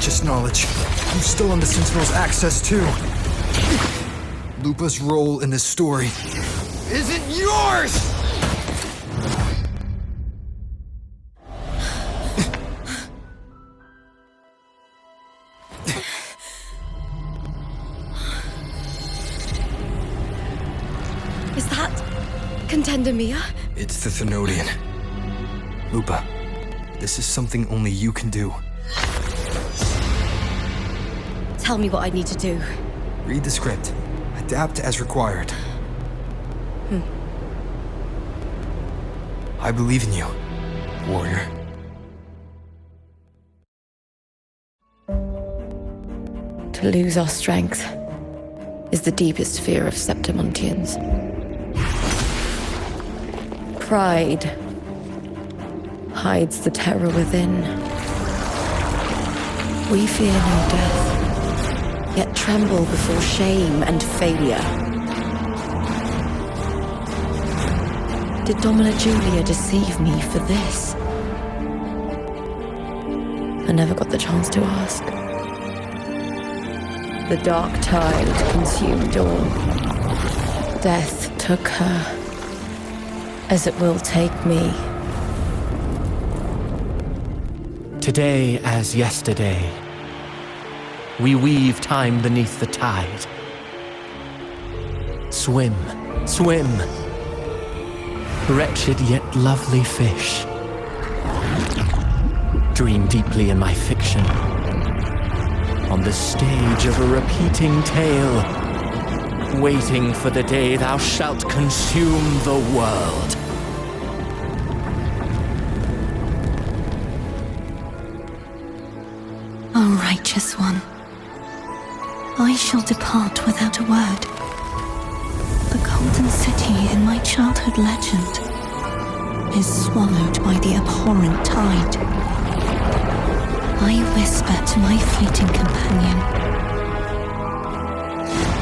just knowledge. You still on the Sentinel's access too. Lupa's role in this story isn't yours! Is that Contender Mia? It's the Thenodian. Lupa, this is something only you can do. Tell me what I need to do. Read the script. Adapt as required. I believe in you, warrior. To lose our strength is the deepest fear of Septimontians. Pride hides the terror within. We fear no death, yet tremble before shame and failure. Did Domina Julia deceive me for this? I never got the chance to ask. The dark tide consumed all. Death took her, as it will take me. Today as yesterday, we weave time beneath the tide. Swim, swim, wretched yet lovely fish. Dream deeply in my fiction, on the stage of a repeating tale, waiting for the day thou shalt consume the world. O righteous one, I shall depart without a word. The golden city in my childhood legend is swallowed by the abhorrent tide. I whisper to my fleeting companion.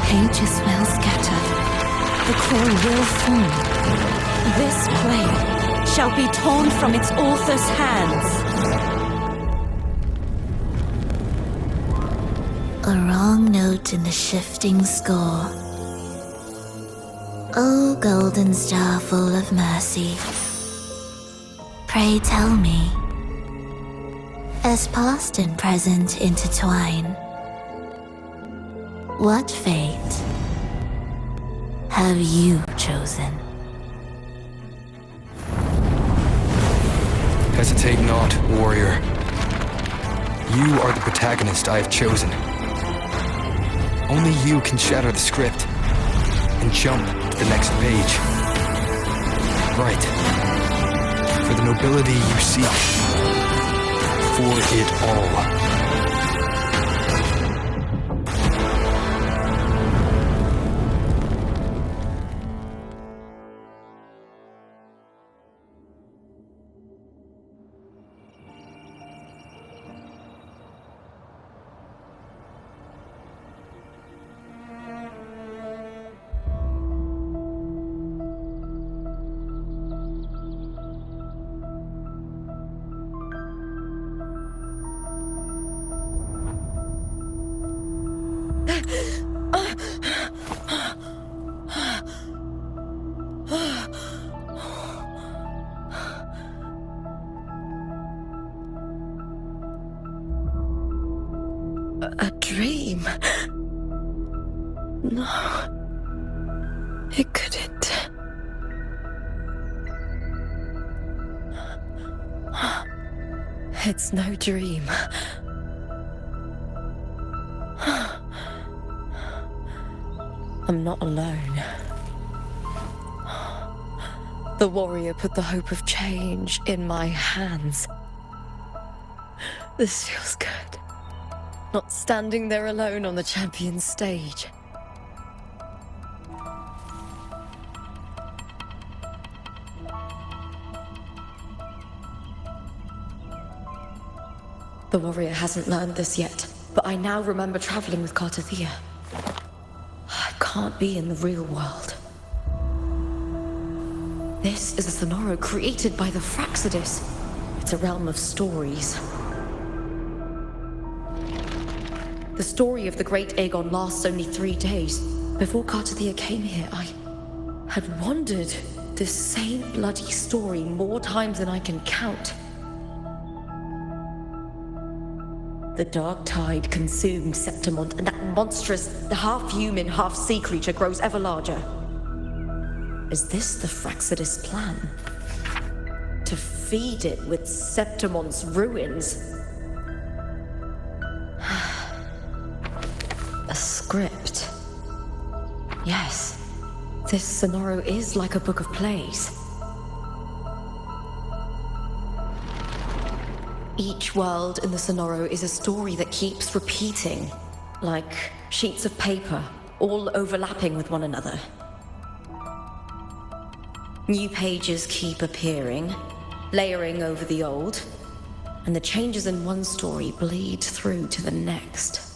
Pages will scatter, the core will form. This play shall be torn from its author's hands. A wrong note in the shifting score. O golden star full of mercy, pray tell me, as past and present intertwine, what fate have you chosen? Hesitate not, warrior. You are the protagonist I have chosen. Only you can shatter the script and jump to the next page. Right. For the nobility you seek. For it all. A dream? No, it couldn't. It's no dream. I'm not alone. The warrior put the hope of change in my hands. This feels good. Not standing there alone on the champion's stage. The warrior hasn't learned this yet, but I now remember traveling with Kartathea. I can't be in the real world. This is a Thenoro created by the Fraxidus. It's a realm of stories. The story of the Great Aegon lasts only 3 days. Before Kartathea came here, I had wandered this same bloody story more times than I can count. The dark tide consumed Septimont, and that monstrous, half-human, half-sea creature grows ever larger. Is this the Fraxidus plan? To feed it with Septimont's ruins? A script. Yes, this Sonoro is like a book of plays. Each world in the Sonoro is a story that keeps repeating, like sheets of paper, all overlapping with one another. New pages keep appearing, layering over the old, and the changes in one story bleed through to the next.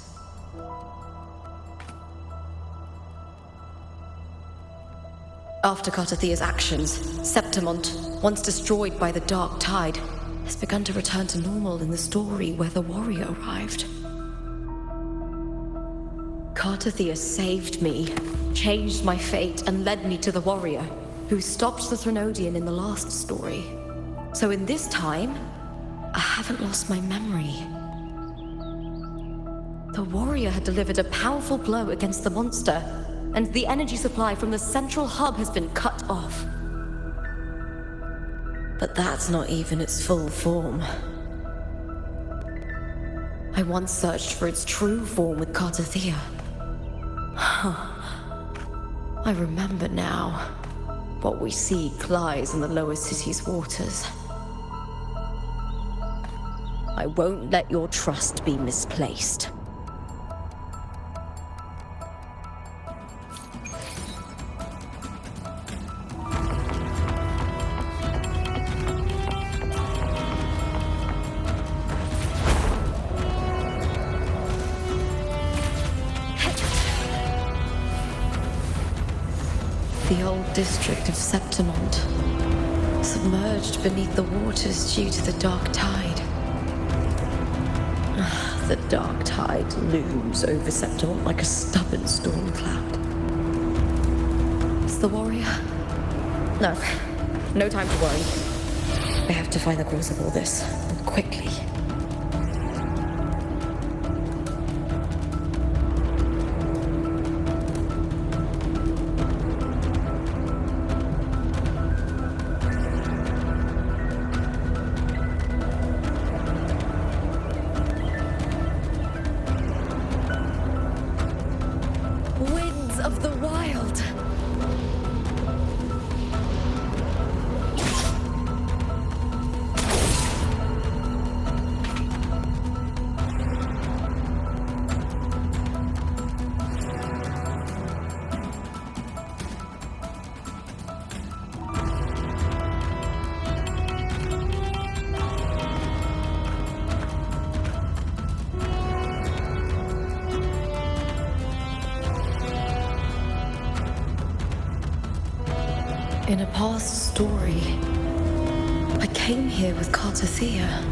After Kartathea's actions, Septimont, once destroyed by the dark tide, has begun to return to normal in the story where the warrior arrived. Kartathea saved me, changed my fate, and led me to the warrior, who stopped the Threnodian in the last story. So in this time, I haven't lost my memory. The warrior had delivered a powerful blow against the monster, and the energy supply from the central hub has been cut off. But that's not even its full form. I once searched for its true form with Kartathea. I remember now. What we seek lies in the lower city's waters. I won't let your trust be misplaced. The old district of Septimont, submerged beneath the waters due to the dark tide. The dark tide looms over Septimont like a stubborn storm cloud. It's the warrior? No, no time to worry. I have to find the cause of all this, and quickly. Of the wild. In a past story, I came here with Kartathea.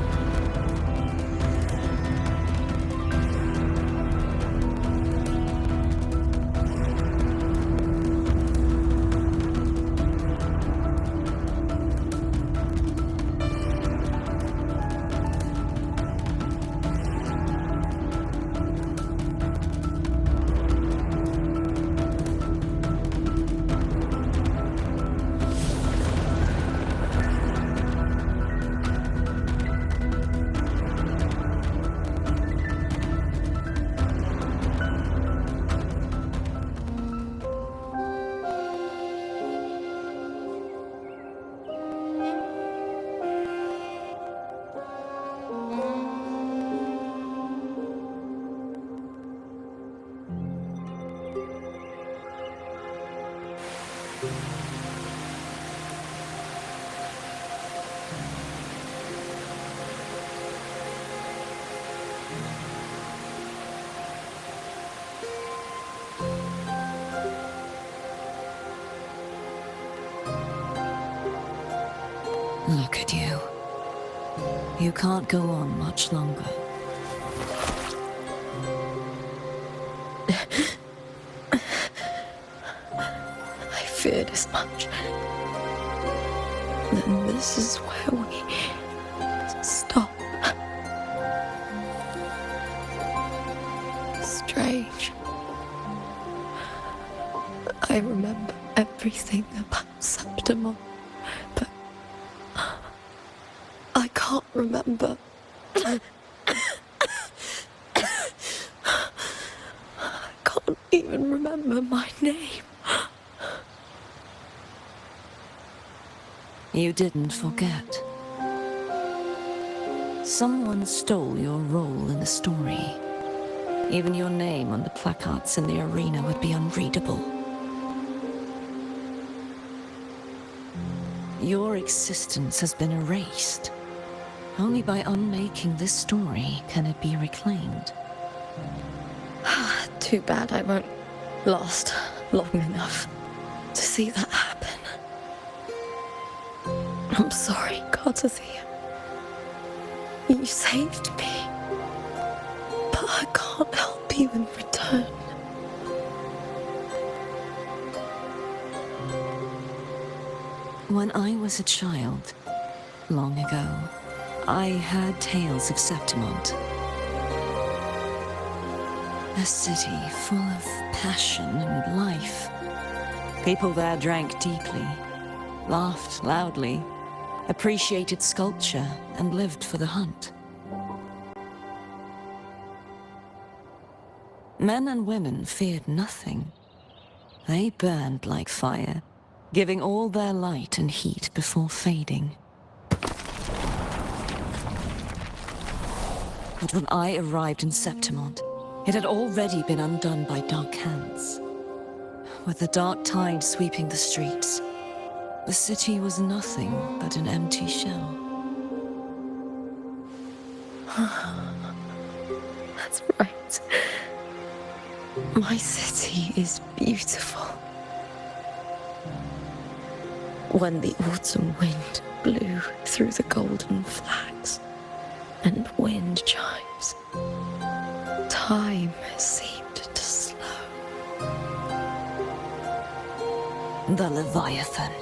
Look at you. You can't go on much longer. feared as much. Then this is where we stop. Strange. I remember everything about Septimon, but I can't remember. I can't even remember my name. You didn't forget. Someone stole your role in the story. Even your name on the placards in the arena would be unreadable. Your existence has been erased. Only by unmaking this story can it be reclaimed. Too bad I won't last long enough to see that happen. I'm sorry, Gardathia. You saved me, but I can't help you in return. When I was a child, long ago, I heard tales of Septimont. A city full of passion and life. People there drank deeply, laughed loudly, appreciated sculpture, and lived for the hunt. Men and women feared nothing. They burned like fire, giving all their light and heat before fading. But when I arrived in Septimont, it had already been undone by dark hands. With the dark tide sweeping the streets, the city was nothing but an empty shell. That's right. My city is beautiful. When the autumn wind blew through the golden flags and wind chimes, time seemed to slow. The Leviathan.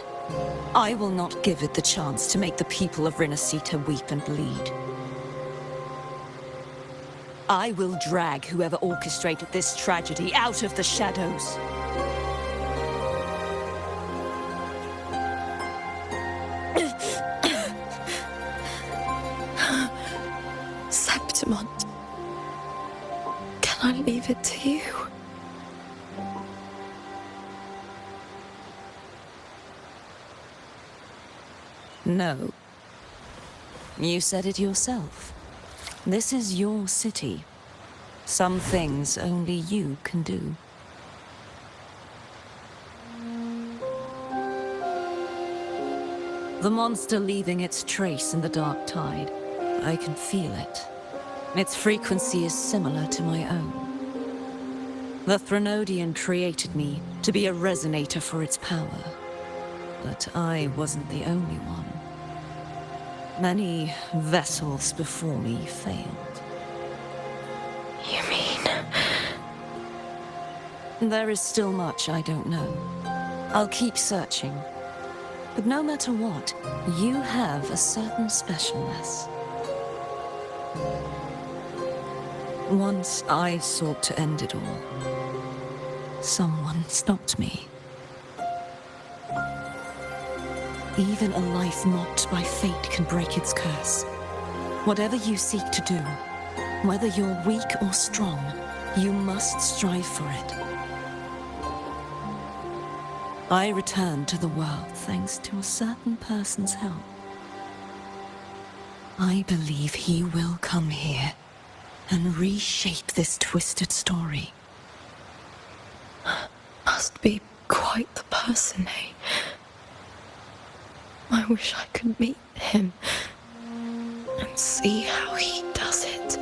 I will not give it the chance to make the people of Rinascita weep and bleed. I will drag whoever orchestrated this tragedy out of the shadows. Septimont, can I leave it to you? No. You said it yourself. This is your city. Some things only you can do. The monster leaving its trace in the dark tide. I can feel it. Its frequency is similar to my own. The Threnodian created me to be a resonator for its power. But I wasn't the only one. Many vessels before me failed. You mean? There is still much I don't know. I'll keep searching. But no matter what, you have a certain specialness. Once I sought to end it all. Someone stopped me. Even a life mocked by fate can break its curse. Whatever you seek to do, whether you're weak or strong, you must strive for it. I returned to the world thanks to a certain person's help. I believe he will come here and reshape this twisted story. Must be quite the person, eh? I wish I could meet him and see how he does it.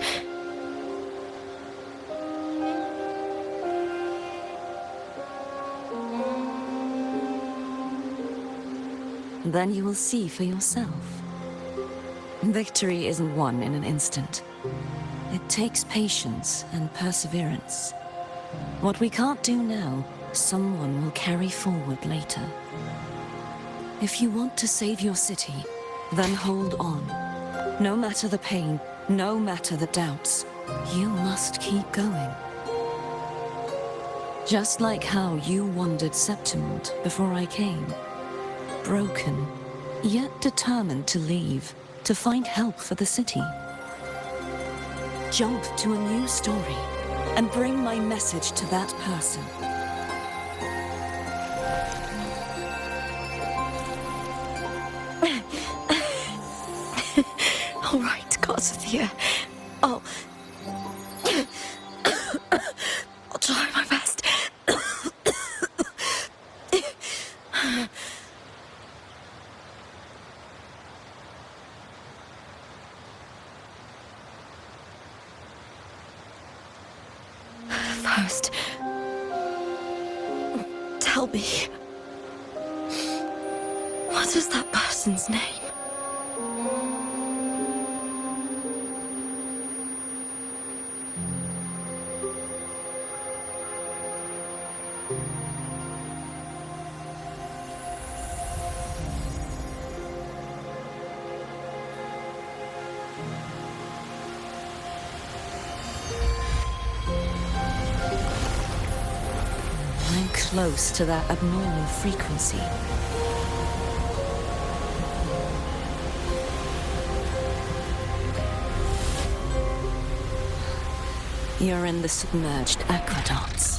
Then you will see for yourself. Victory isn't won in an instant. It takes patience and perseverance. What we can't do now, someone will carry forward later. If you want to save your city, then hold on. No matter the pain, no matter the doubts, you must keep going. Just like how you wandered Septimont before I came. Broken, yet determined to leave, to find help for the city. Jump to a new story and bring my message to that person. All right, Garcia. I'll try my best. First, tell me, what is that person's name? I'm close to that abnormal frequency. You're in the submerged aqueducts.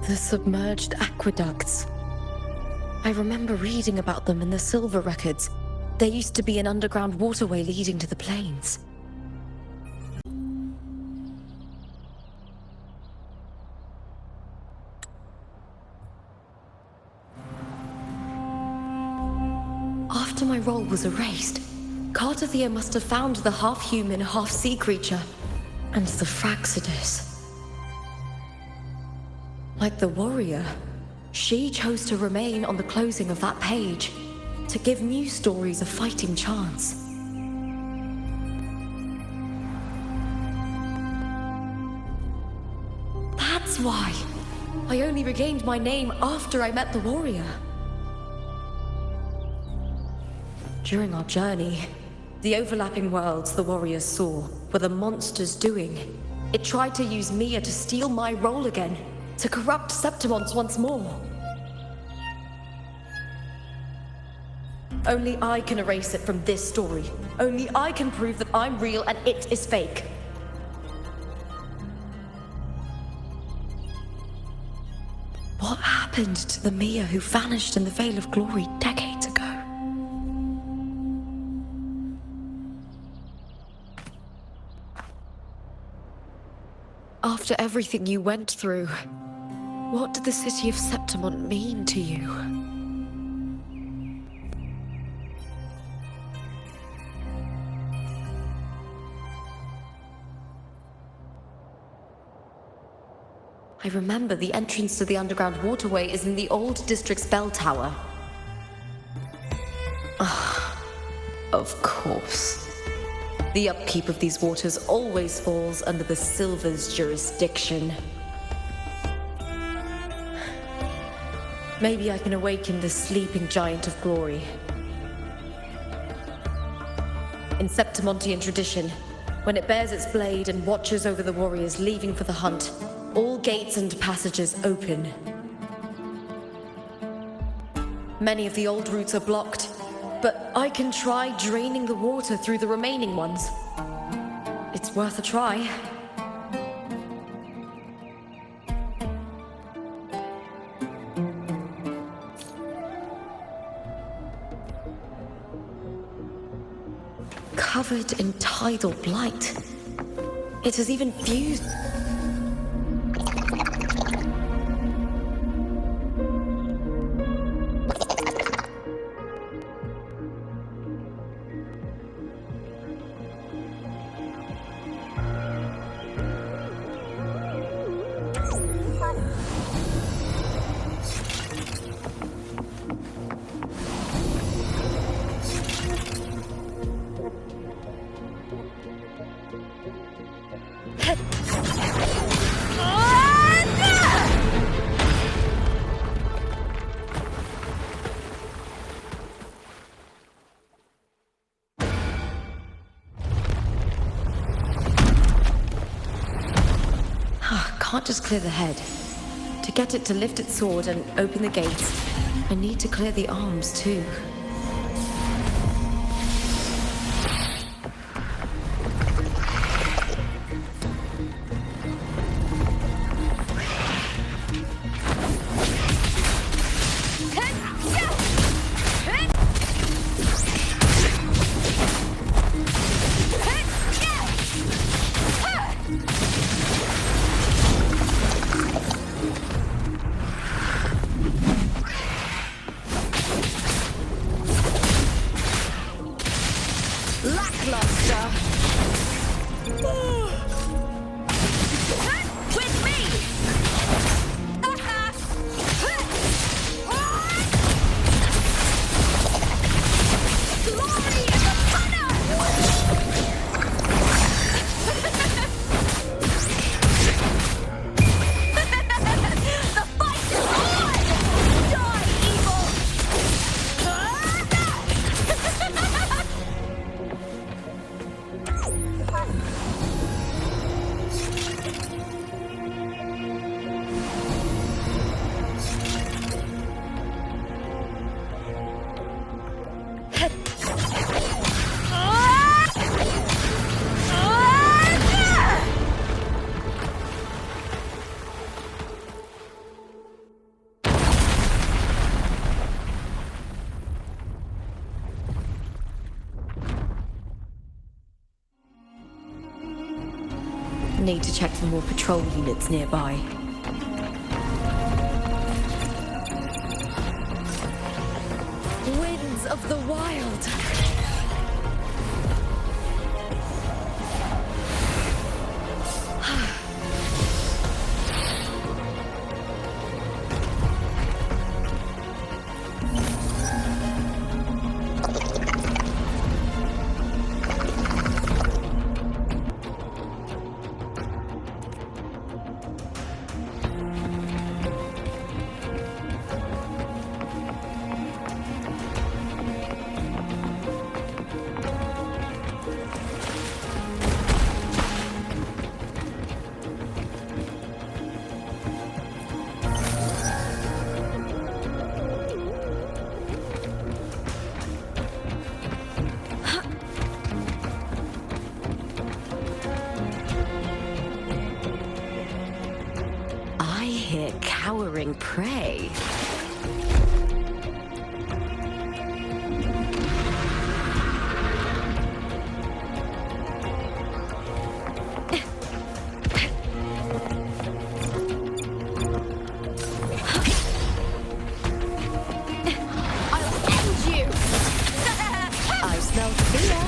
The submerged aqueducts. I remember reading about them in the Silver records. There used to be an underground waterway leading to the plains. After my role was erased, Cartathea must have found the half-human, half-sea creature and the Fraxidus. Like the warrior, she chose to remain on the closing of that page, to give new stories a fighting chance. That's why I only regained my name after I met the warrior. During our journey, the overlapping worlds the warriors saw were the monsters doing. It tried to use Mia to steal my role again, to corrupt Septimont once more. Only I can erase it from this story. Only I can prove that I'm real and it is fake. What happened to the Mia who vanished in the Veil of Glory decades ago? After everything you went through, what did the city of Septimont mean to you? I remember the entrance to the underground waterway is in the old district's bell tower. Ah, of course. The upkeep of these waters always falls under the Silver's jurisdiction. Maybe I can awaken the sleeping giant of glory. In Septimontian tradition, when it bears its blade and watches over the warriors leaving for the hunt, all gates and passages open. Many of the old routes are blocked, but I can try draining the water through the remaining ones. It's worth a try. covered in tidal blight. It has even fused. Can't just clear the head. To get it to lift its sword and open the gates, I need to clear the arms too. Need to check for more patrol units nearby. Winds of the Wild! Cowering prey. I'll end you. I smell fear.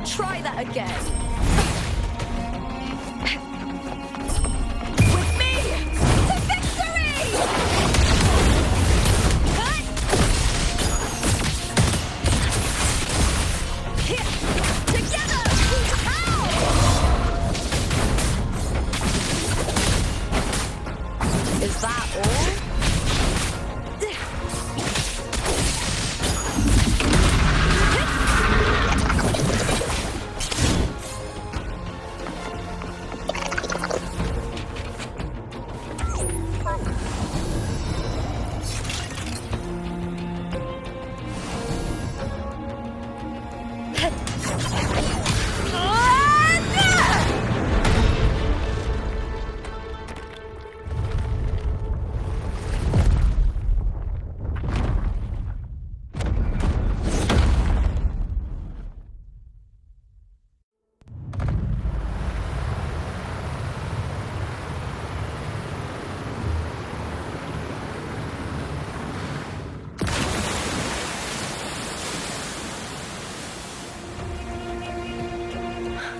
Try that again.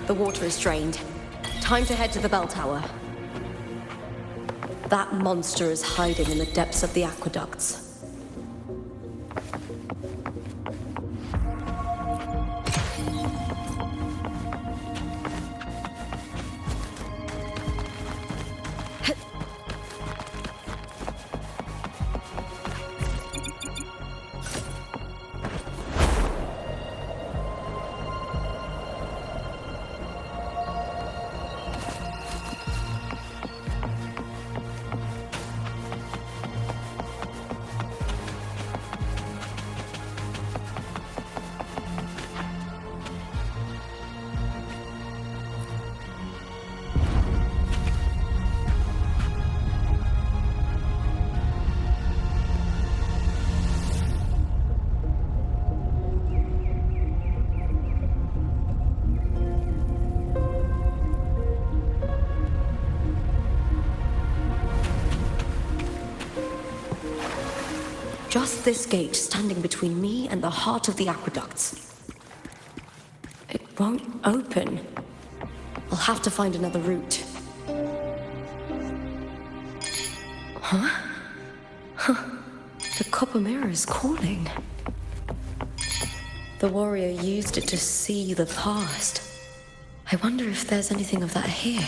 The water is drained. Time to head to the bell tower. That monster is hiding in the depths of the aqueducts. Just this gate standing between me and the heart of the aqueducts. It won't open. I'll have to find another route. Huh? The copper mirror is calling. The warrior used it to see the past. I wonder if there's anything of that here.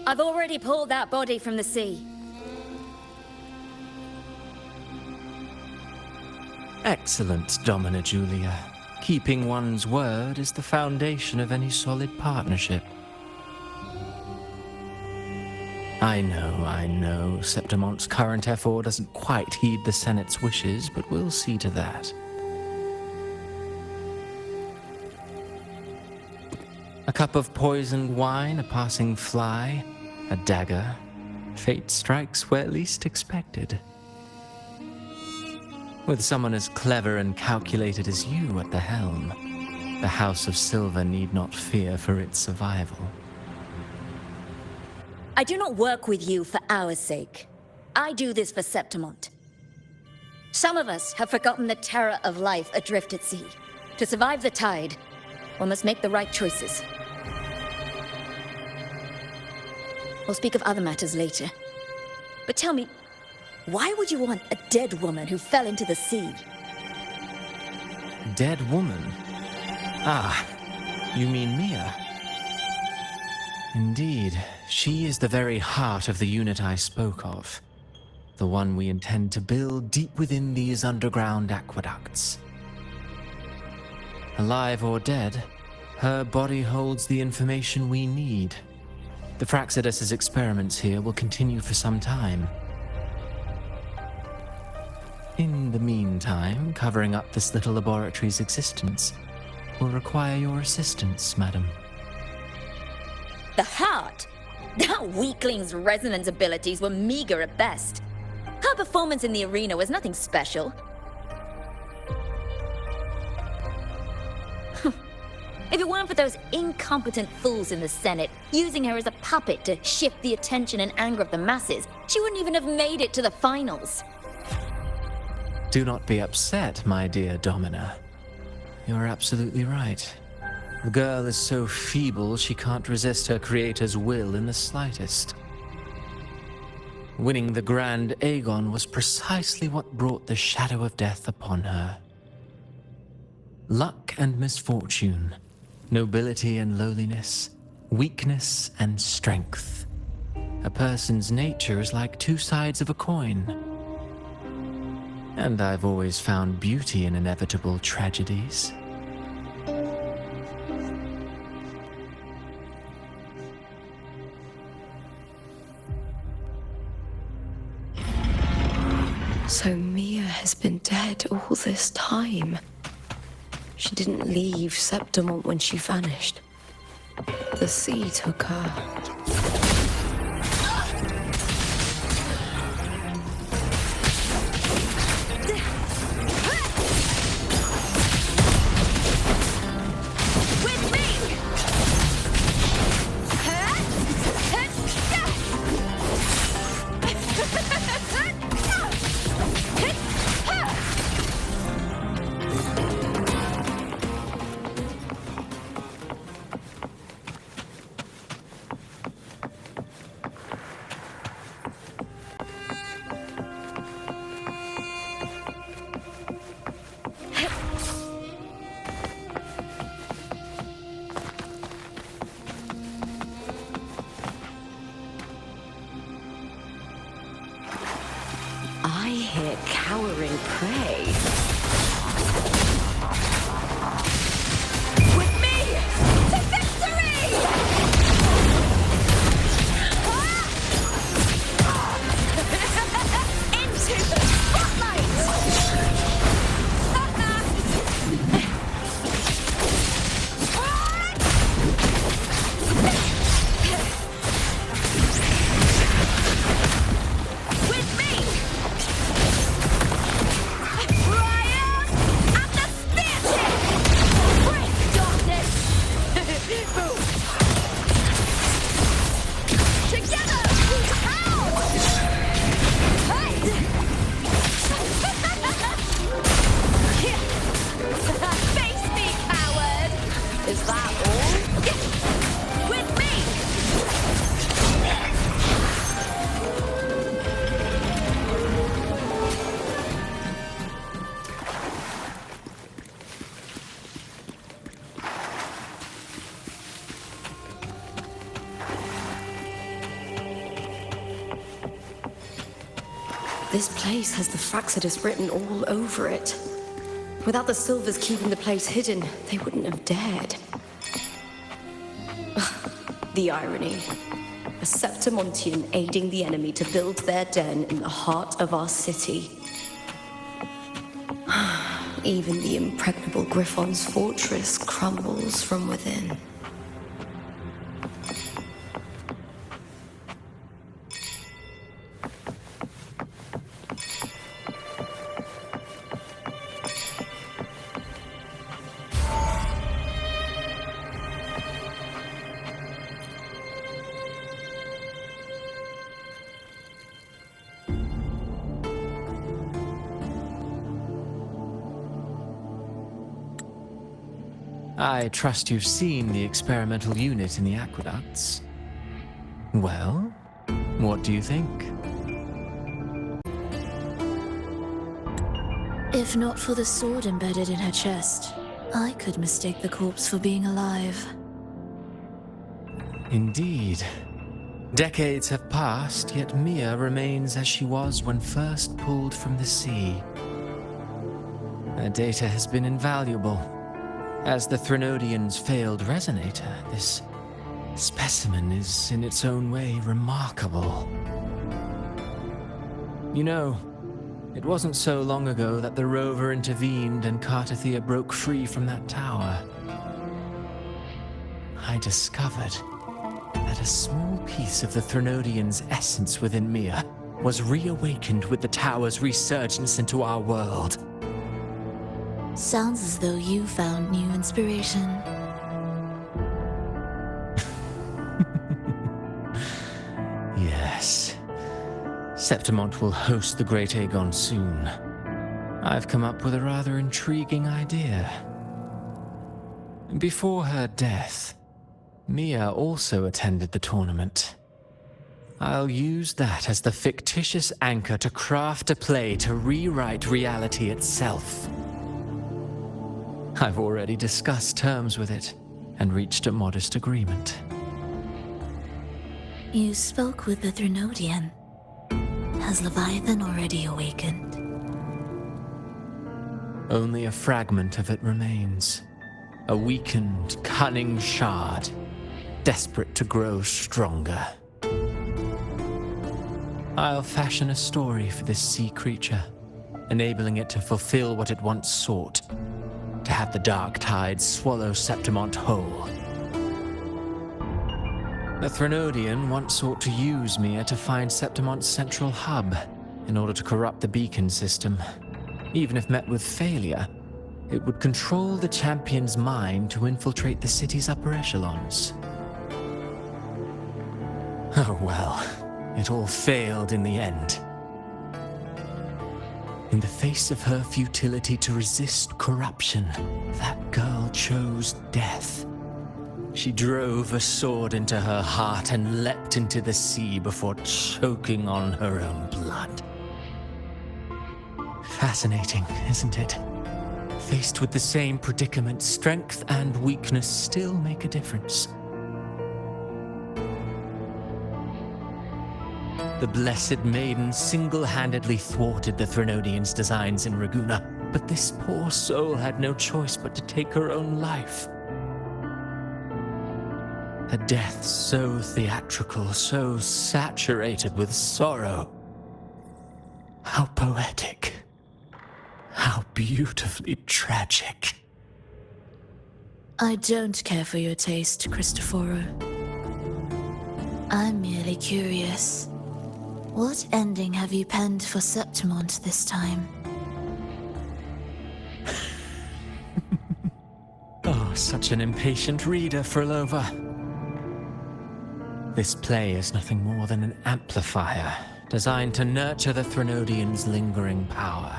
I've already pulled that body from the sea. Excellent, Domina Julia. Keeping one's word is the foundation of any solid partnership. I know, Septimonte's current effort doesn't quite heed the Senate's wishes, but we'll see to that. A cup of poisoned wine, a passing fly, a dagger. Fate strikes where least expected. With someone as clever and calculated as you at the helm, the House of Silver need not fear for its survival. I do not work with you for our sake. I do this for Septimont. Some of us have forgotten the terror of life adrift at sea. To survive the tide, one must make the right choices. We'll speak of other matters later. But tell me, why would you want a dead woman who fell into the sea? Dead woman? Ah, you mean Mia? Indeed, she is the very heart of the unit I spoke of. The one we intend to build deep within these underground aqueducts. Alive or dead, her body holds the information we need. The Fraxidus' experiments here will continue for some time. In the meantime, covering up this little laboratory's existence will require your assistance, madam. The heart? That weakling's resonance abilities were meager at best. Her performance in the arena was nothing special. If it weren't for those incompetent fools in the Senate using her as a puppet to shift the attention and anger of the masses, she wouldn't even have made it to the finals. Do not be upset, my dear Domina. You're absolutely right. The girl is so feeble she can't resist her creator's will in the slightest. Winning the Grand Aegon was precisely what brought the shadow of death upon her. Luck and misfortune, nobility and lowliness, weakness and strength. A person's nature is like two sides of a coin. And I've always found beauty in inevitable tragedies. So Mia has been dead all this time. She didn't leave Septimont when she vanished. The sea took her. With me! I hear cowering prey. With me to victory! Into the spotlight! With me! Ryan and the spear tip! Break darkness! Boom! Together we pound! Hey! Face me, coward! Is that all? With me! This place has the Fraxidus written all over it. Without the Silvers keeping the place hidden, they wouldn't have dared. The irony. A Septimontian aiding the enemy to build their den in the heart of our city. Even the impregnable Griffon's fortress crumbles from within. I trust you've seen the experimental unit in the aqueducts. Well, what do you think? If not for the sword embedded in her chest, I could mistake the corpse for being alive. Indeed. Decades have passed, yet Mia remains as she was when first pulled from the sea. Her data has been invaluable. As the Threnodian's failed resonator, this specimen is in its own way remarkable. You know, it wasn't so long ago that the rover intervened and Cartathea broke free from that tower. I discovered that a small piece of the Threnodian's essence within Mia was reawakened with the tower's resurgence into our world. Sounds as though you found new inspiration. Yes. Septimont will host the Great Aegon soon. I've come up with a rather intriguing idea. Before her death, Mia also attended the tournament. I'll use that as the fictitious anchor to craft a play to rewrite reality itself. I've already discussed terms with it and reached a modest agreement. You spoke with the Threnodian. Has Leviathan already awakened? Only a fragment of it remains. A weakened, cunning shard, desperate to grow stronger. I'll fashion a story for this sea creature, enabling it to fulfill what it once sought. To have the dark tide swallow Septimont whole. The Threnodian once sought to use Mia to find Septimont's central hub in order to corrupt the beacon system. Even if met with failure, it would control the champion's mind to infiltrate the city's upper echelons. Oh well, it all failed in the end. In the face of her futility to resist corruption, that girl chose death. She drove a sword into her heart and leapt into the sea before choking on her own blood. Fascinating, isn't it? Faced with the same predicament, strength and weakness still make a difference. The Blessed Maiden single-handedly thwarted the Threnodians' designs in Raguna, but this poor soul had no choice but to take her own life. A death so theatrical, so saturated with sorrow. How poetic. How beautifully tragic. I don't care for your taste, Cristoforo. I'm merely curious. What ending have you penned for Septimont this time? Oh, such an impatient reader, Frolova. This play is nothing more than an amplifier, designed to nurture the Threnodians' lingering power.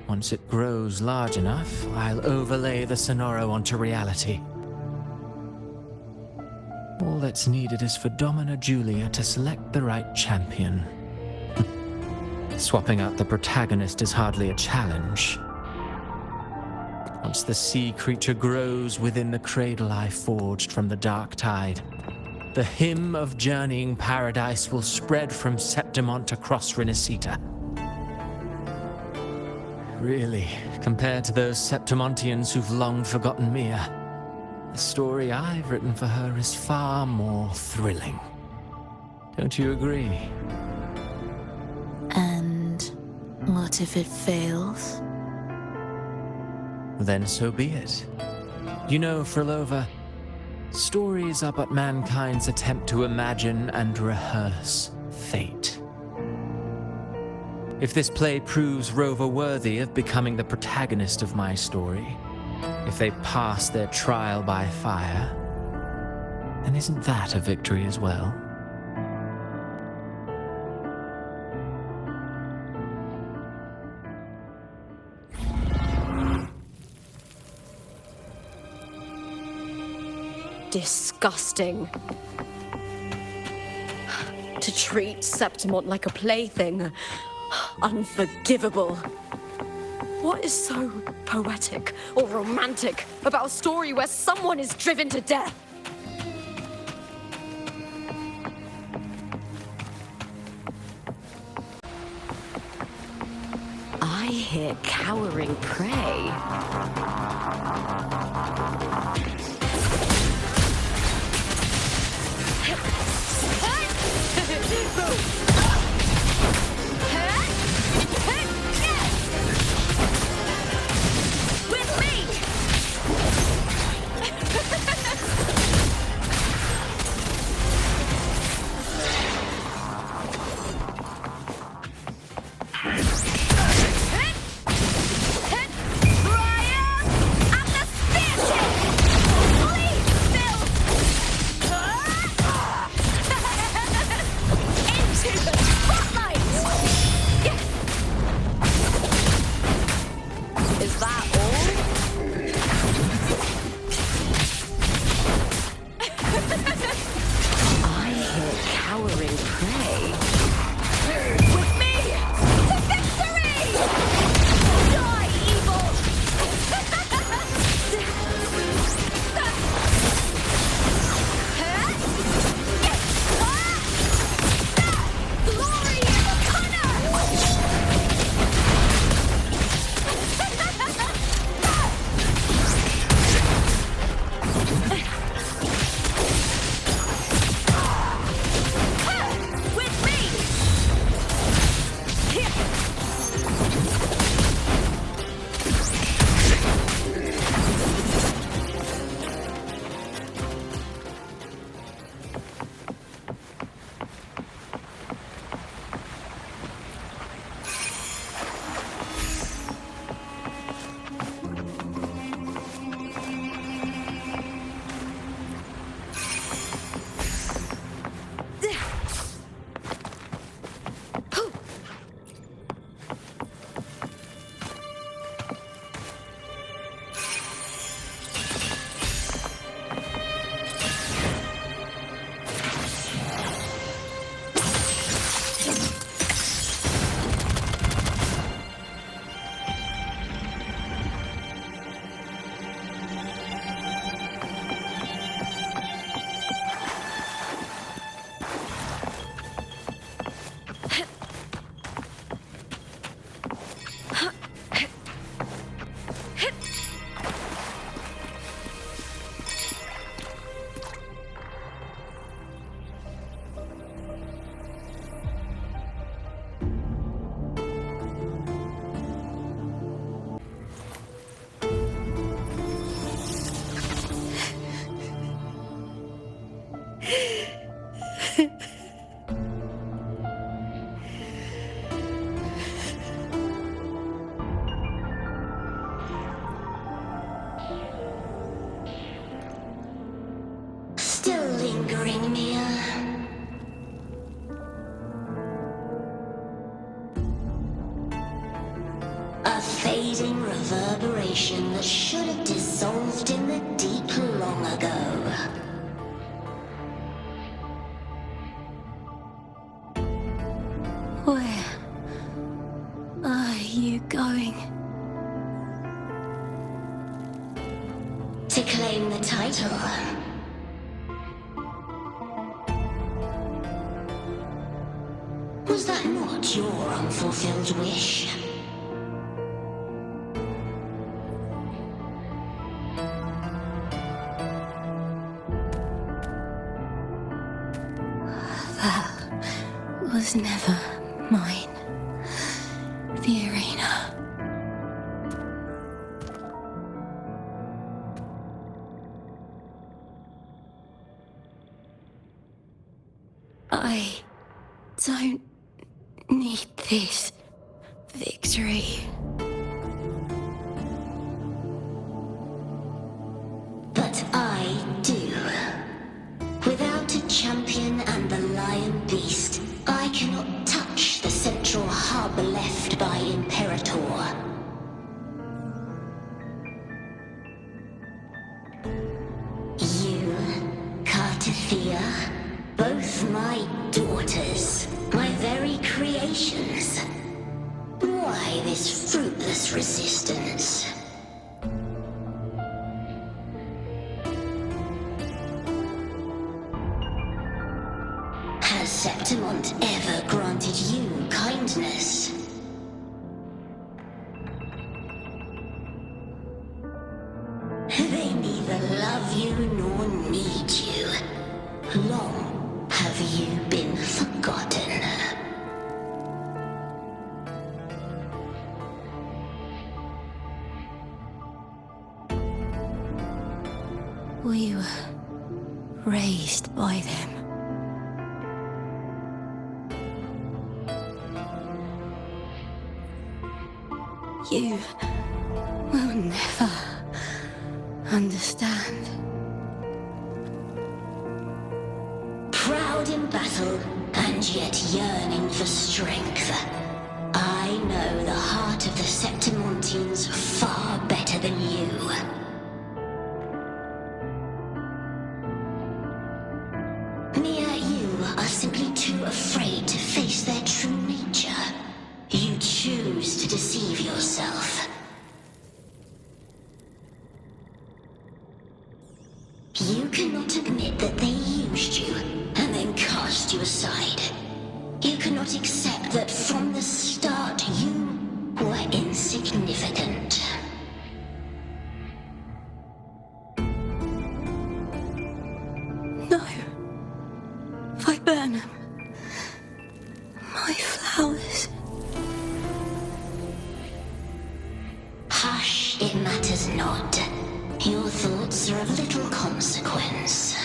Once it grows large enough, I'll overlay the Sonoro onto reality. All that's needed is for Domina Julia to select the right champion. Swapping out the protagonist is hardly a challenge. Once the sea creature grows within the cradle I forged from the dark tide, the hymn of journeying paradise will spread from Septimont across Renacita. Really, compared to those Septimontians who've long forgotten Mia, the story I've written for her is far more thrilling. Don't you agree? And what if it fails? Then so be it. You know, Frolova, stories are but mankind's attempt to imagine and rehearse fate. If this play proves Rover worthy of becoming the protagonist of my story, if they pass their trial by fire, then isn't that a victory as well? Disgusting. To treat Septimont like a plaything. Unforgivable. What is so poetic or romantic about a story where someone is driven to death? I hear cowering prey. Still lingering, Mia? A fading reverberation that should have dissolved in the deep long ago. Where are you going? To claim the title. Was that not your unfulfilled wish? Was never mine. The arena. I don't need this victory. But I do. Without a champion and the lion beast, I cannot touch the central hub left by Imperator. You, Cartathea, both my daughters, my very creations. Why this fruitless resistance? Has Septimont ever granted you kindness? They neither love you nor need you. Long have you been forgotten. We were raised by them. You will never understand. Proud in battle, and yet yearning for strength. I know the heart of the Septimontians far better than you. Mia, you are simply too afraid to face their true nature. You choose to deceive yourself. You cannot admit that they used you and then cast you aside. You cannot accept that from the start you were insignificant. No. Viburnum. My flowers. Hush, it matters not. Your thoughts are of little consequence.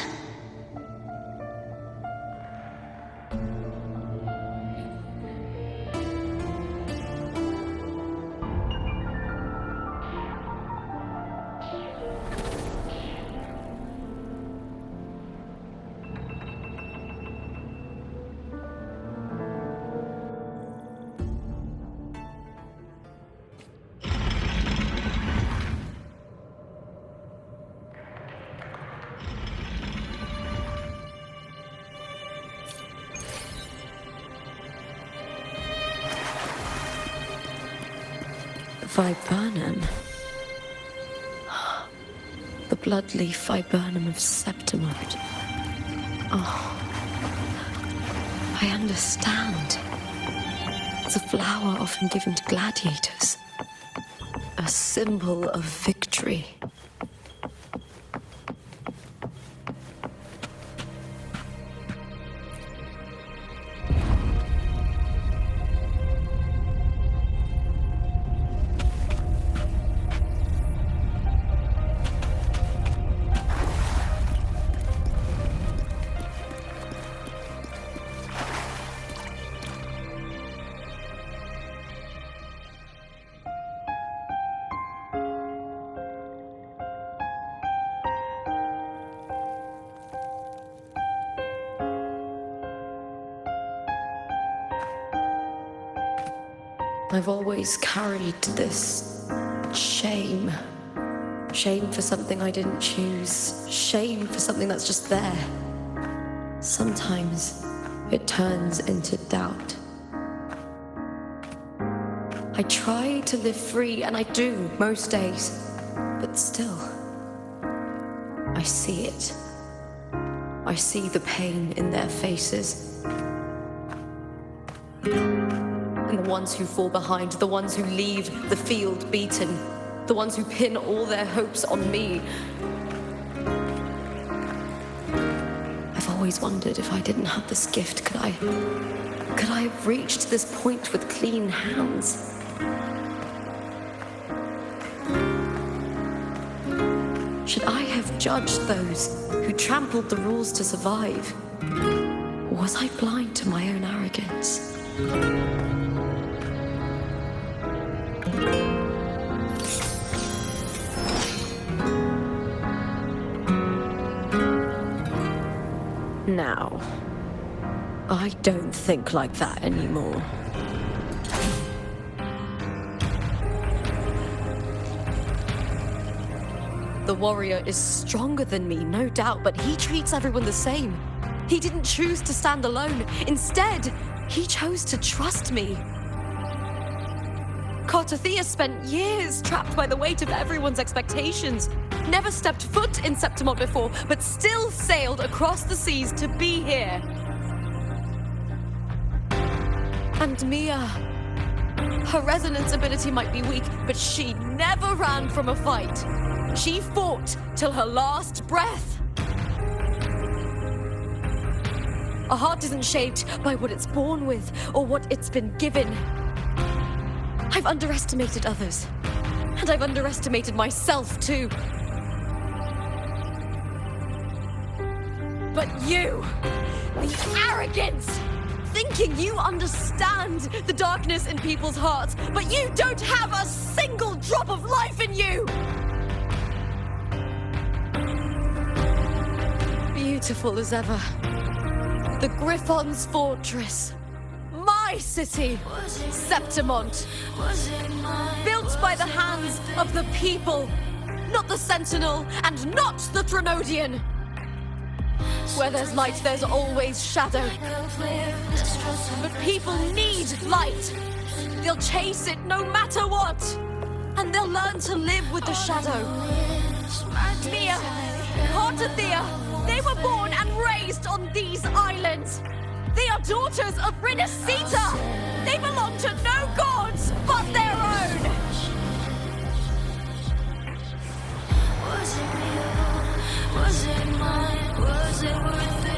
Viburnum. The bloodleaf viburnum of Septimont. Oh, I understand. It's a flower often given to gladiators. A symbol of victory. I've always carried this shame. Shame for something I didn't choose. Shame for something that's just there. Sometimes it turns into doubt. I try to live free, and I do most days. But still, I see it. I see the pain in their faces. And the ones who fall behind, the ones who leave the field beaten, the ones who pin all their hopes on me. I've always wondered if I didn't have this gift, could I have reached this point with clean hands? Should I have judged those who trampled the rules to survive? Or was I blind to my own arrogance? Now, I don't think like that anymore. The warrior is stronger than me, no doubt, but he treats everyone the same. He didn't choose to stand alone. Instead, he chose to trust me. Kartathea spent years trapped by the weight of everyone's expectations. Never stepped foot in Septimont before, but still sailed across the seas to be here. And Mia, her resonance ability might be weak, but she never ran from a fight. She fought till her last breath. A heart isn't shaped by what it's born with or what it's been given. I've underestimated others, and I've underestimated myself too. But you, the arrogance, thinking you understand the darkness in people's hearts, but you don't have a single drop of life in you! Beautiful as ever. The Griffon's fortress. My city, Septimont. Built by the hands of the people, not the Sentinel and not the Threnodian. Where there's light, there's always shadow. But people need light. They'll chase it no matter what. And they'll learn to live with the shadow. Mia, Kartathea, they were born and raised on these islands. They are daughters of Renacita. They belong to no gods but their own. Was it real? Was it mine? Was it worth it?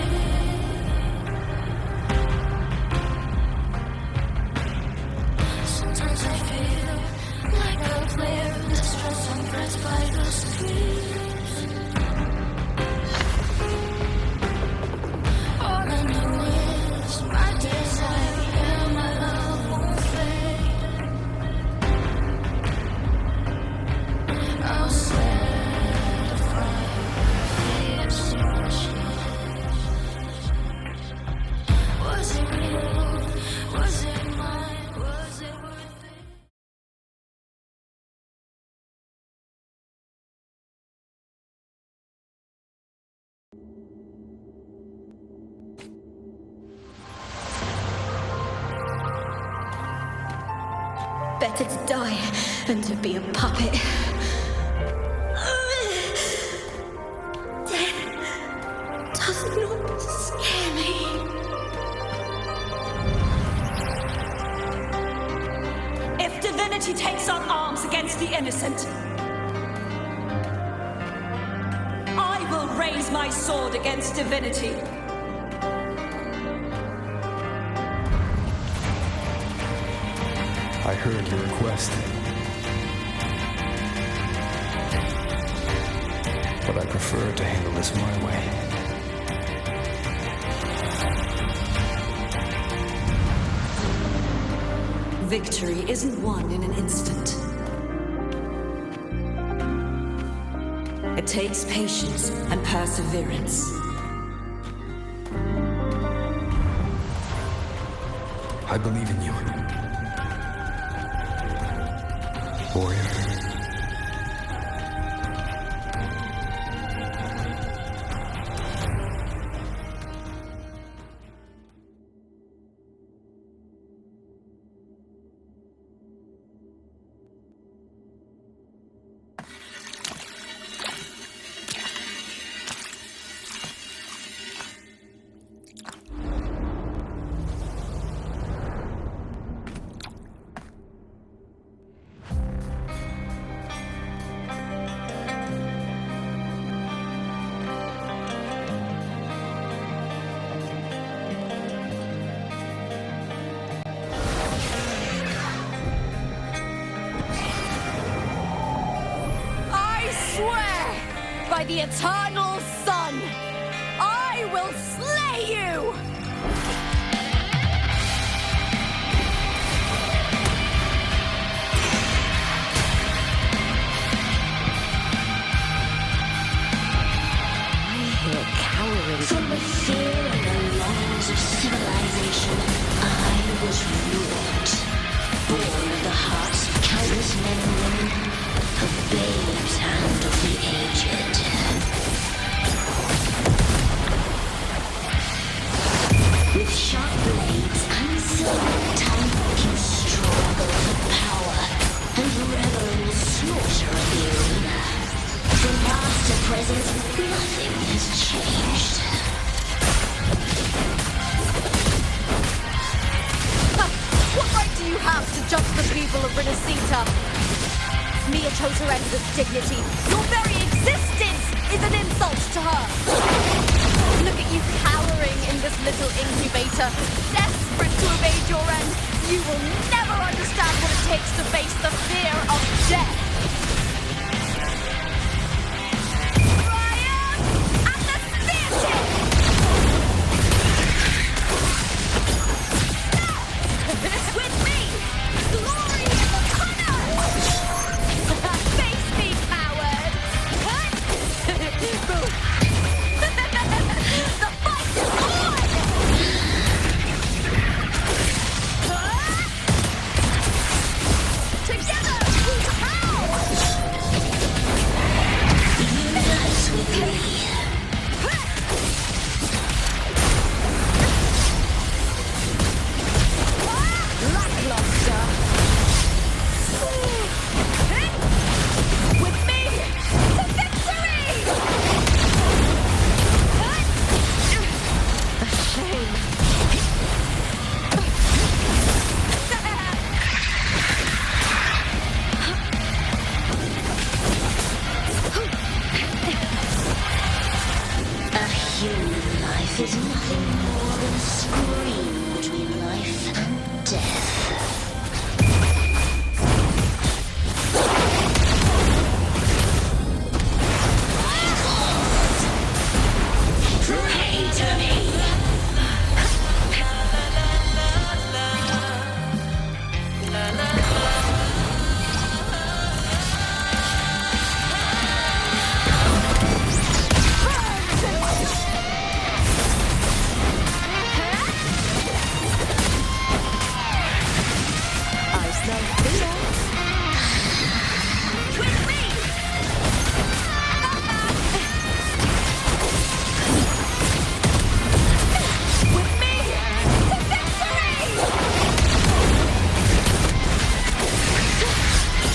Sometimes I feel like a player in the stress and threats by the streets. All I know is my desire, my love won't fade. I'll set a fire, fierce was it real? Was it mine? Was it worth it? Better to die than to be a puppet. Death does not scare me. If divinity takes up arms against the innocent, I will raise my sword against divinity. I heard your request. But I prefer to handle this my way. Victory isn't won in an instant. It takes patience and perseverance. I believe in you. warrior. By the eternal sun, I will slay you! I hear cowering. From the fear and the longings of civilization, I was wrought. Born of the hearts of countless men and women, of babes and of the aged. With sharp blades and silver tongue, you struggle for power and revel in the slaughter of the arena. From past to present, nothing has changed. What right do you have to judge the people of Renacita? Mia chose her end with dignity. Your very existence is an insult to her. Look at you cowering in this little incubator, desperate to evade your end. You will never understand what it takes to face the fear of death. Triumph and the theatre! With me, glory in the honor! Face me, coward! The fight is on! Together, we power! Unite with me. Lackluster. With me to victory! A shame. A human life is nothing more than a scream between life and death. Pray to me. I smell fear. With me! With me to victory!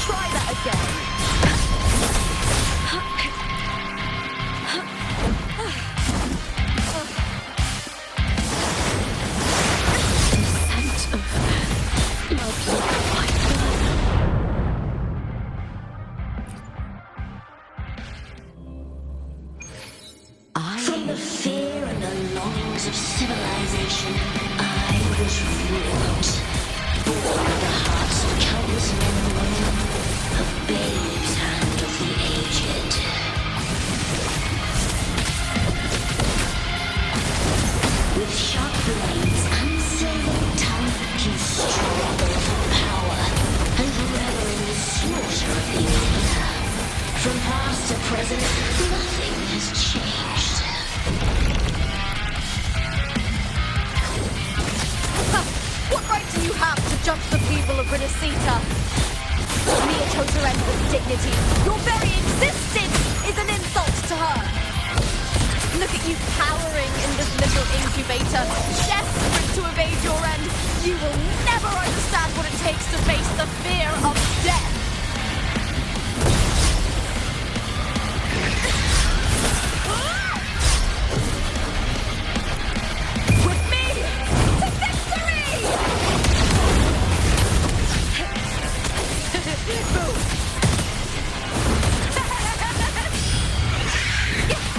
Try that again. From the fear and the longings of civilization, I was wrought. Born of the hearts of countless men and women, of babes and of the aged. With sharp blades and silver tongue, you struggle for power and revel in the slaughter of the arena. From past to present, nothing has changed. What right do you have to judge the people of Renacita? Mia chose her end with dignity. Your very existence is an insult to her. Look at you cowering in this little incubator, desperate to evade your end. You will never understand what it takes to face the fear of death. With me to victory! Boom!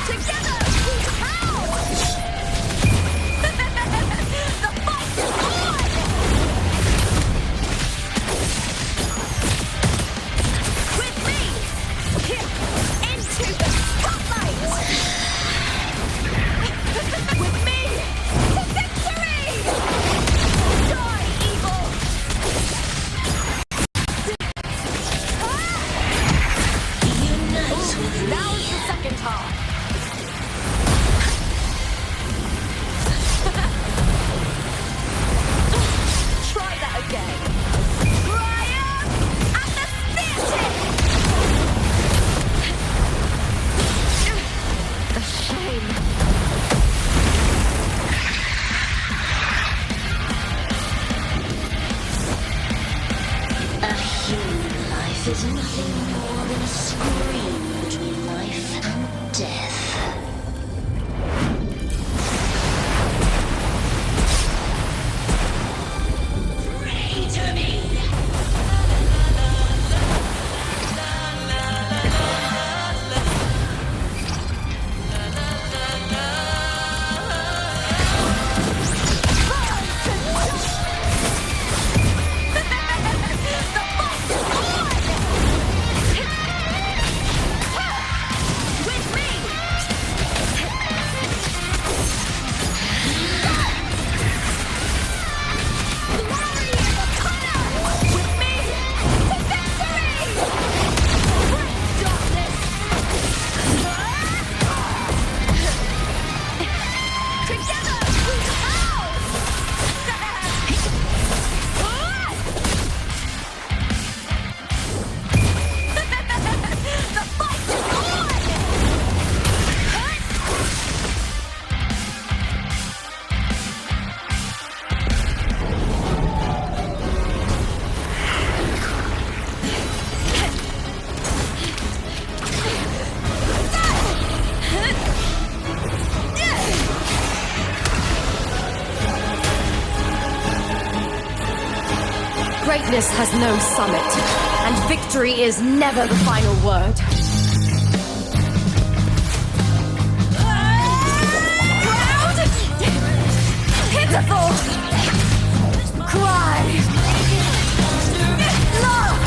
Together we power! The fight is on! With me! Into the spotlight! With me! To victory! Die, evil! Now's the second half. Try that again. Triumph at the theatre! The shame. A human life is nothing more than a scream between life and death. Pray to me. With me! Glory in the fire! With me! To victory! Break darkness! Together we power! The fight is on! Greatness has no summit, and victory is never the final word. Proud! Pitiful! Cry! Love!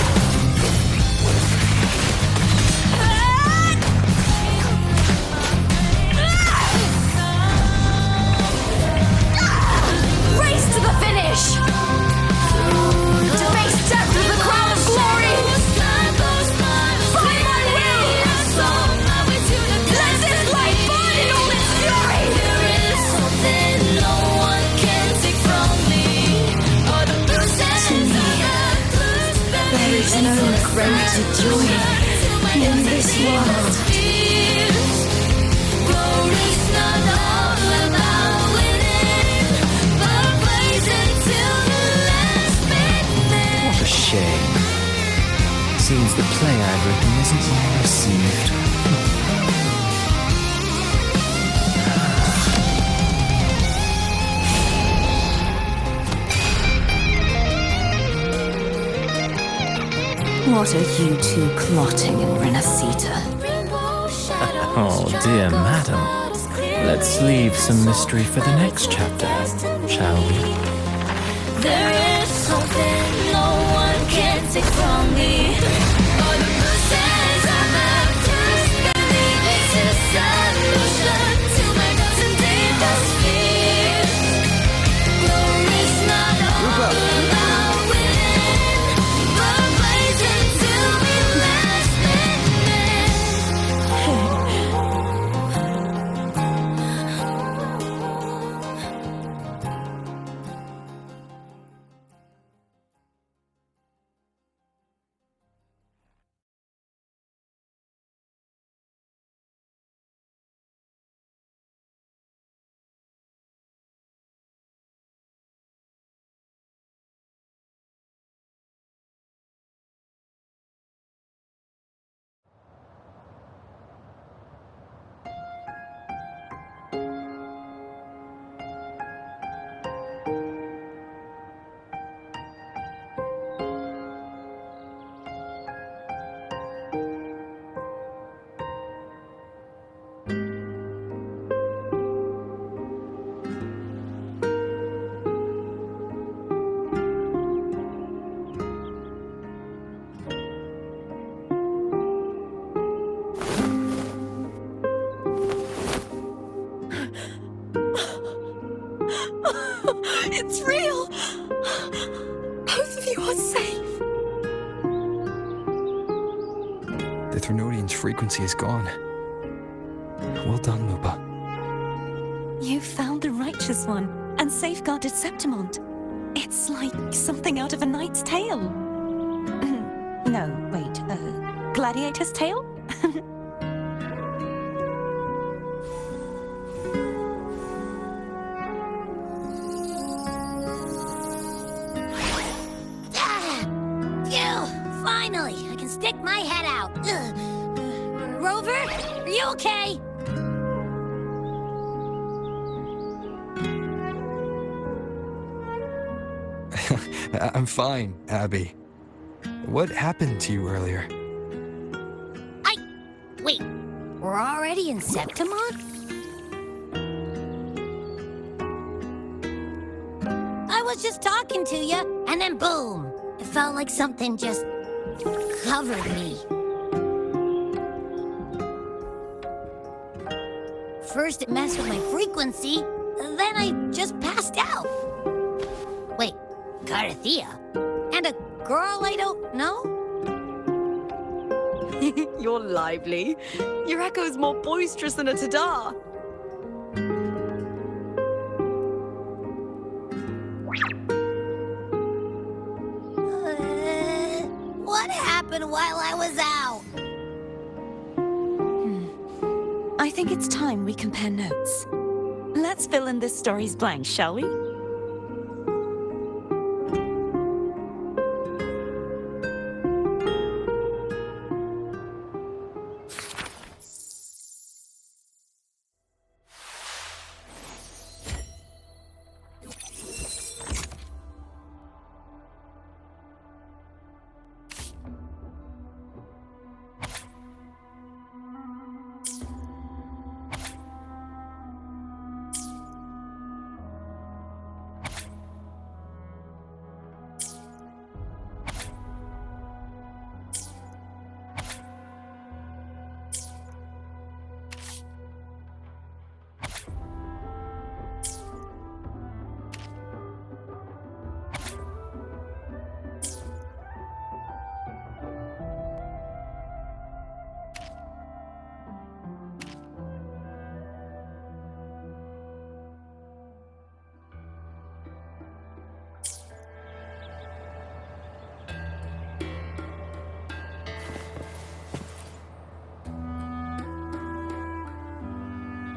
Race to the finish! To face death with the crown of glory! Fight my will! Let this light burn in all its fury! There is no greater joy in this world. What a shame. Seems the play I've written isn't well received. What are you two plotting in Renacita? Oh, dear madam. Let's leave some mystery for the next chapter, shall we? There is something no one can take from me. All the bruises I've had to believe it's a solution to my doubts and deepest fears. Glory's not all about winning, but blazing till we last It's real! Both of you are safe! The Threnodian's frequency is gone. Well done, Lupa. You found the Righteous One and safeguarded Septimont. It's like something out of a knight's tale. No, wait, gladiator's tale? Phew! Finally, I can stick my head out. Rover, are you okay? I'm fine, Abby. What happened to you earlier? Wait, we're already in Septimont? I was just talking to you, and then boom! It felt like something just covered me. First it messed with my frequency, then I just passed out. Wait, Carthea? And a girl I don't know? You're lively. Your echo's more boisterous than a Tadar. What happened while I was out? I think it's time we compare notes. Let's fill in this story's blanks, shall we?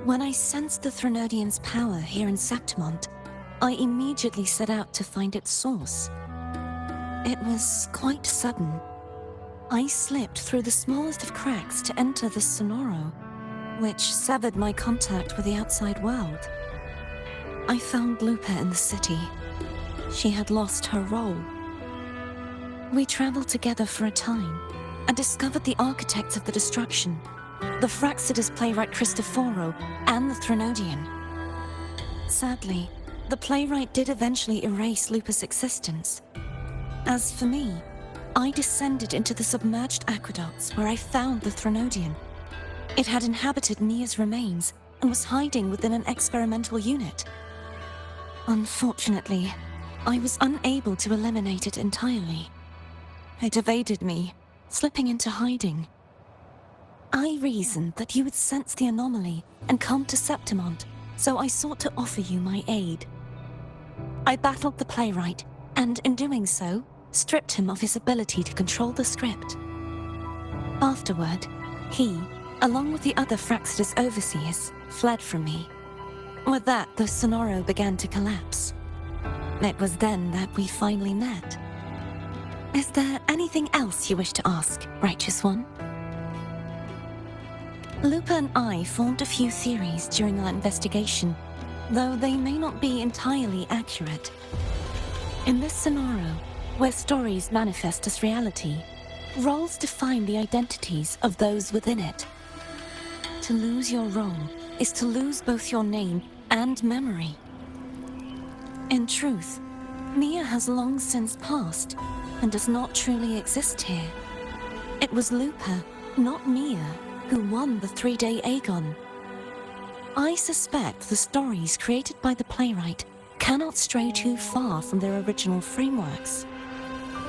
When I sensed the Threnodian's power here in Septimont, I immediately set out to find its source. It was quite sudden. I slipped through the smallest of cracks to enter the Sonoro, which severed my contact with the outside world. I found Lupa in the city. She had lost her role. We traveled together for a time and discovered the architects of the destruction, the Fraxidus playwright Cristoforo, and the Threnodian. Sadly, the playwright did eventually erase Lupa's existence. As for me, I descended into the submerged aqueducts where I found the Threnodian. It had inhabited Nia's remains and was hiding within an experimental unit. Unfortunately, I was unable to eliminate it entirely. It evaded me, slipping into hiding. I reasoned that you would sense the anomaly and come to Septimont, so I sought to offer you my aid. I battled the playwright, and in doing so, stripped him of his ability to control the script. Afterward, he, along with the other Fraxidus overseers, fled from me. With that, the Sonoro began to collapse. It was then that we finally met. Is there anything else you wish to ask, Righteous One? Lupa and I formed a few theories during our investigation, though they may not be entirely accurate. In this scenario, where stories manifest as reality, roles define the identities of those within it. To lose your role is to lose both your name and memory. In truth, Nia has long since passed and does not truly exist here. It was Lupa, not Nia, who won the 3-day Aegon. I suspect the stories created by the playwright cannot stray too far from their original frameworks,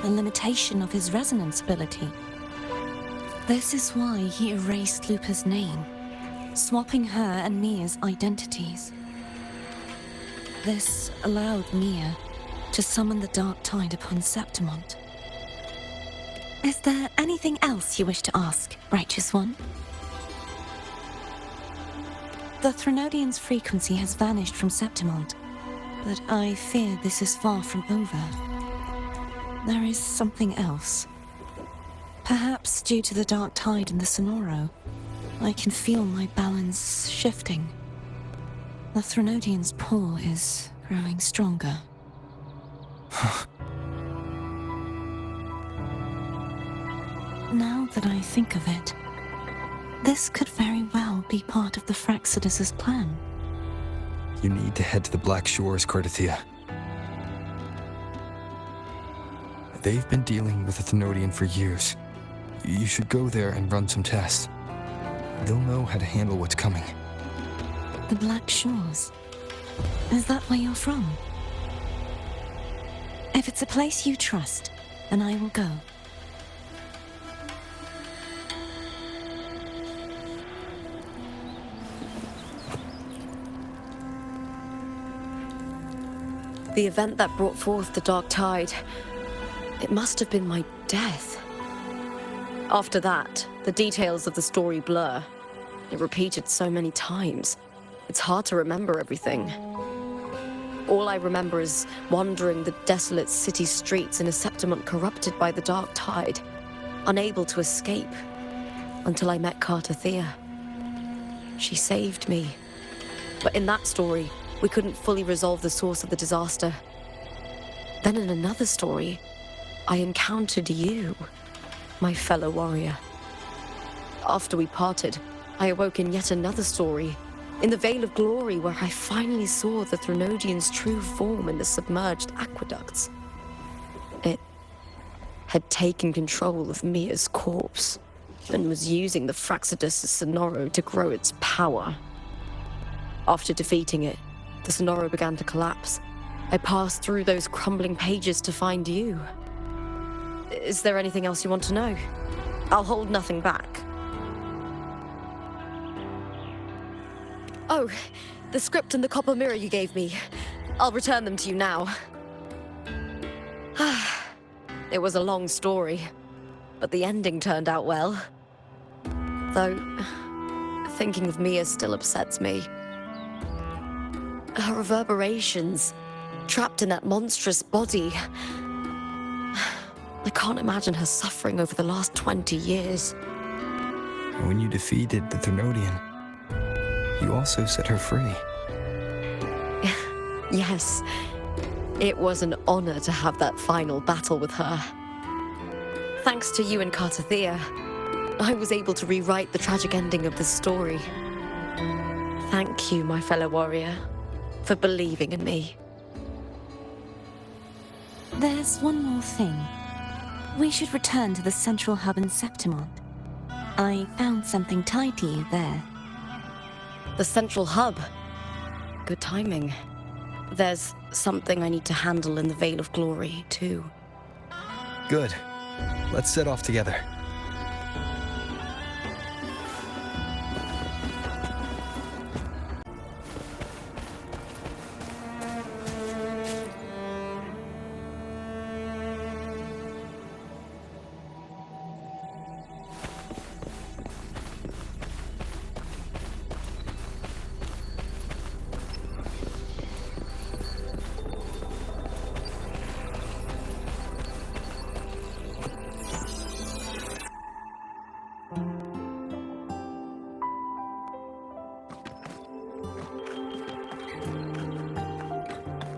the limitation of his resonance ability. This is why he erased Lupa's name, swapping her and Mia's identities. This allowed Mia to summon the Dark Tide upon Septimont. Is there anything else you wish to ask, Righteous One? The Threnodian's frequency has vanished from Septimont, but I fear this is far from over. There is something else. Perhaps due to the Dark Tide in the Sonoro, I can feel my balance shifting. The Threnodian's pull is growing stronger. Now that I think of it, this could very well be part of the Fraxidus' plan. You need to head to the Black Shores, Cardathia. They've been dealing with the Thenodian for years. You should go there and run some tests. They'll know how to handle what's coming. The Black Shores? Is that where you're from? If it's a place you trust, then I will go. The event that brought forth the Dark Tide, it must have been my death. After that, the details of the story blur. It repeated so many times. It's hard to remember everything. All I remember is wandering the desolate city streets in a Septimont corrupted by the Dark Tide, unable to escape, until I met Cardathia. She saved me. But in that story, we couldn't fully resolve the source of the disaster. Then in another story, I encountered you, my fellow warrior. After we parted, I awoke in yet another story, in the Vale of Glory, where I finally saw the Threnodian's true form in the submerged aqueducts. It had taken control of Mia's corpse, and was using the Fraxidus' Sonoro to grow its power. After defeating it, the Sonoro began to collapse. I passed through those crumbling pages to find you. Is there anything else you want to know? I'll hold nothing back. Oh, the script and the copper mirror you gave me. I'll return them to you now. It was a long story, but the ending turned out well. Though, thinking of Mia still upsets me. Her reverberations, trapped in that monstrous body. I can't imagine her suffering over the last 20 years. When you defeated the Threnodian, you also set her free. Yes, it was an honor to have that final battle with her. Thanks to you and Cardathia, I was able to rewrite the tragic ending of this story. Thank you, my fellow warrior, for believing in me. There's one more thing. We should return to the central hub in Septimont. I found something tied to you there. The central hub. Good timing. There's something I need to handle in the Vale of Glory, too. Good. Let's set off together.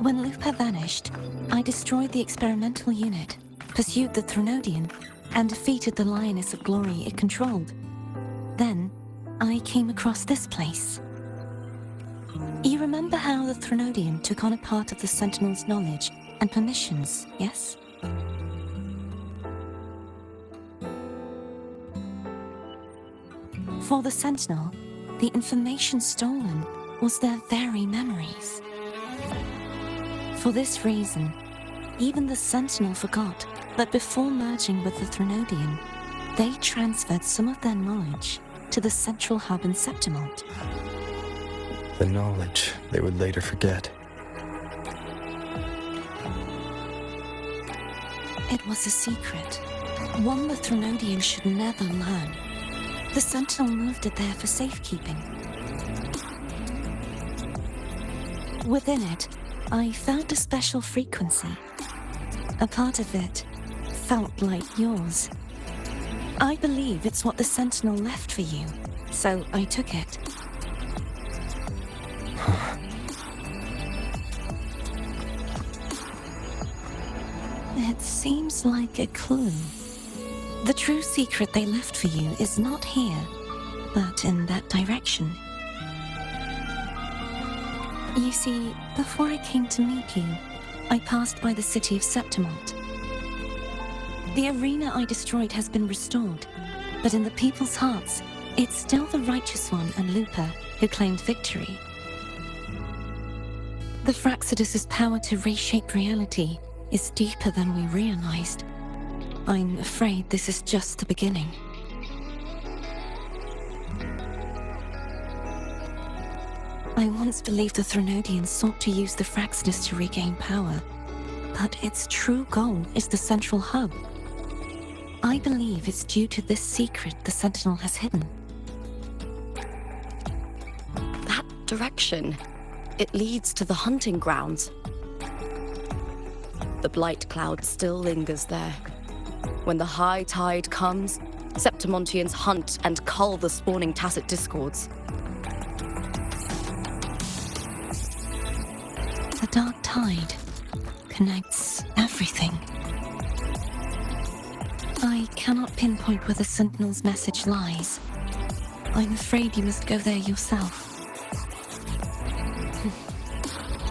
When Lupa vanished, I destroyed the experimental unit, pursued the Threnodian, and defeated the Lioness of Glory it controlled. Then, I came across this place. You remember how the Threnodian took on a part of the Sentinel's knowledge and permissions, yes? For the Sentinel, the information stolen was their very memories. For this reason, even the Sentinel forgot that before merging with the Threnodian, they transferred some of their knowledge to the central hub in Septimont. The knowledge they would later forget. It was a secret, one the Threnodian should never learn. The Sentinel moved it there for safekeeping. Within it, I found a special frequency. A part of it felt like yours. I believe it's what the Sentinel left for you, so I took it. It seems like a clue. The true secret they left for you is not here, but in that direction. You see, before I came to meet you, I passed by the city of Septimont. The arena I destroyed has been restored, but in the people's hearts, it's still the Righteous One and Lupa who claimed victory. The Fraxidus' power to reshape reality is deeper than we realized. I'm afraid this is just the beginning. I once believed the Threnodians sought to use the Fraxidus to regain power, but its true goal is the central hub. I believe it's due to this secret the Sentinel has hidden. That direction, it leads to the hunting grounds. The blight cloud still lingers there. When the high tide comes, Septimontians hunt and cull the spawning Tacit Discords. The dark tide connects everything. I cannot pinpoint where the Sentinel's message lies. I'm afraid you must go there yourself.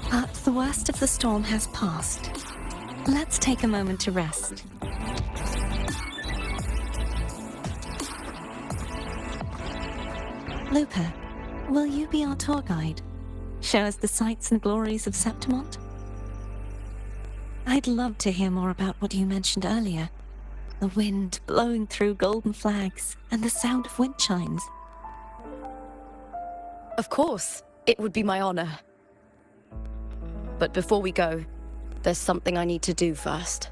But the worst of the storm has passed. Let's take a moment to rest. Lupa, will you be our tour guide? Show us the sights and glories of Septimont? I'd love to hear more about what you mentioned earlier. The wind blowing through golden flags and the sound of wind chimes. Of course, it would be my honor. But before we go, there's something I need to do first.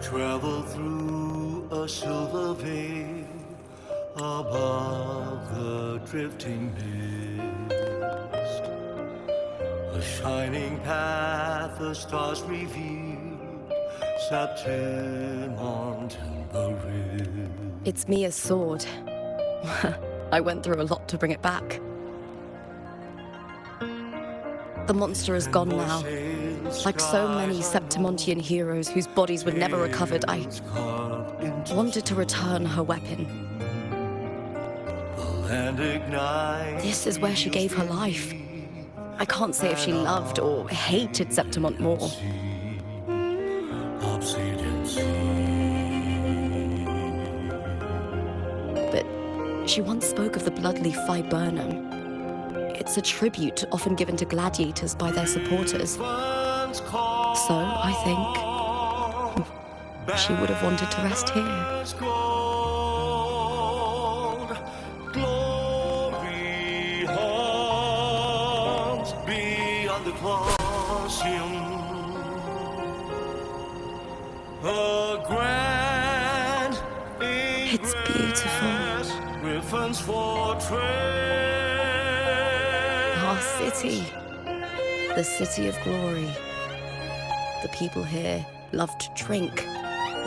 Travel through a silver veil above the drifting mist. A shining path, the stars revealed, Septimont and the Rift. It's Mia's sword. I went through a lot to bring it back. The monster is gone now. Like so many Septimontian heroes whose bodies were never recovered, I wanted to return her weapon. This is where she gave her life. I can't say if she loved or hated Septimont more. But she once spoke of the bloodleaf viburnum. It's a tribute often given to gladiators by their supporters. So, I think she would have wanted to rest here. Glory haunts beyond the Colosseum. A grand It's beautiful. Griffin's fortress. Our city. The city of glory. The people here love to drink,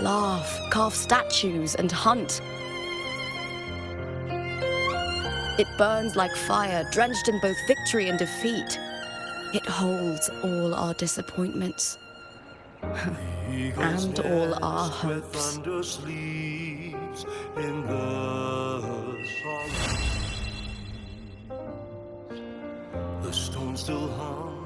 laugh, carve statues, and hunt. It burns like fire, drenched in both victory and defeat. It holds all our disappointments. And all our hopes. Thunder sleeps in the stone still hung